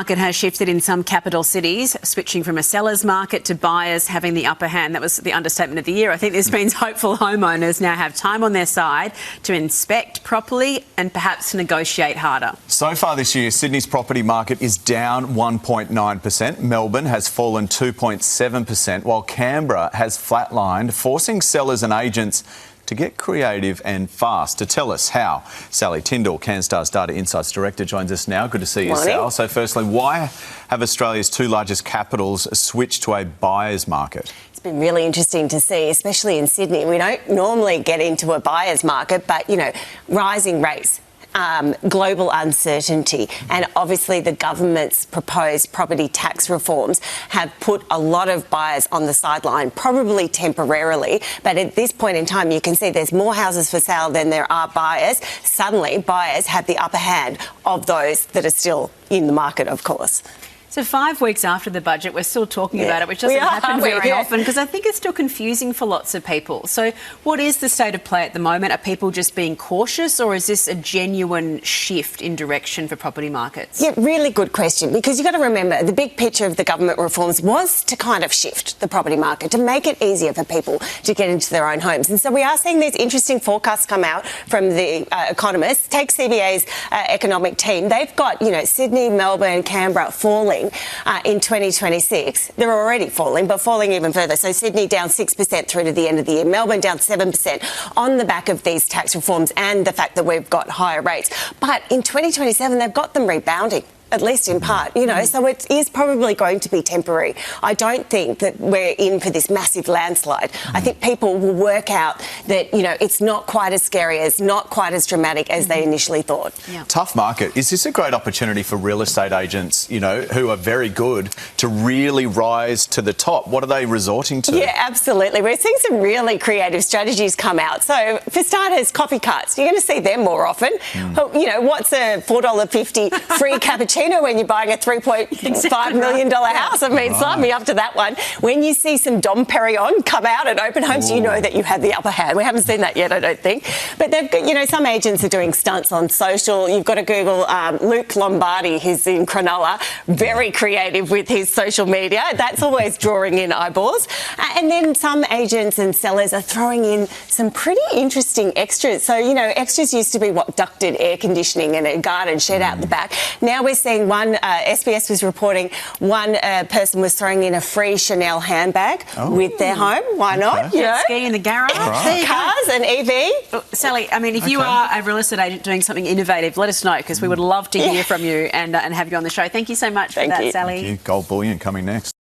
Market has shifted in some capital cities, switching from a seller's market to buyers having the upper hand. That was the understatement of the year. I think this means hopeful homeowners now have time on their side to inspect properly and perhaps negotiate harder. So far this year, Sydney's property market is down 1.9%. Melbourne has fallen 2.7%, while Canberra has flatlined, forcing sellers and agents to get creative and fast. To tell us how, Sally Tyndall, CanStar's Data Insights Director, joins us now. Good to see you, Sal. So firstly, why have Australia's two largest capitals switched to a buyer's market? It's been really interesting to see, especially in Sydney. We don't normally get into a buyer's market, but, you know, rising rates, global uncertainty, and obviously the government's proposed property tax reforms have put a lot of buyers on the sideline, probably temporarily. But at this point in time, you can see there's more houses for sale than there are buyers. Suddenly, buyers have the upper hand of those that are still in the market, of course. So 5 weeks after the budget, we're still talking about it, which doesn't happen very often, because I think it's still confusing for lots of people. So what is the state of play at the moment? Are people just being cautious, or is this a genuine shift in direction for property markets? Yeah, really good question, because you've got to remember the big picture of the government reforms was to kind of shift the property market, to make it easier for people to get into their own homes. And so we are seeing these interesting forecasts come out from the economists. Take CBA's economic team. They've got, you know, Sydney, Melbourne, Canberra falling in 2026. They're already falling, but falling even further. So Sydney down 6% through to the end of the year, Melbourne down 7% on the back of these tax reforms and the fact that we've got higher rates. But in 2027, they've got them rebounding, at least in part, you know, so it is probably going to be temporary. I don't think that we're in for this massive landslide. I think people will work out that, you know, it's not quite as scary, not quite as dramatic as they initially thought. Yeah. Tough market. Is this a great opportunity for real estate agents, you know, who are very good, to really rise to the top? What are they resorting to? Yeah, absolutely. We're seeing some really creative strategies come out. So, for starters, coffee-cuts. You're going to see them more often. You know, what's a $4.50 free cappuccino when you're buying a $3.5 million house? I mean, sign me up to that one. When you see some Dom Perignon come out at open homes, you know that you have the upper hand. We haven't seen that yet, I don't think. But they've got, you know, some agents are doing stunts on social. You've got to Google Luke Lombardi, who's in Cronulla, very creative with his social media. That's always drawing in eyeballs. And then some agents and sellers are throwing in some pretty interesting extras. So, you know, extras used to be ducted air conditioning and a garden shed out the back. Now we're seeing one, SBS was reporting one person was throwing in a free Chanel handbag with their home. Why not? You know? Ski in the garage. Right. Cars and EV. Sally, I mean, if you are a real estate agent doing something innovative, let us know, because we would love to hear from you and have you on the show. Thank you so much for that, Sally. Thank you. Gold bullion coming next.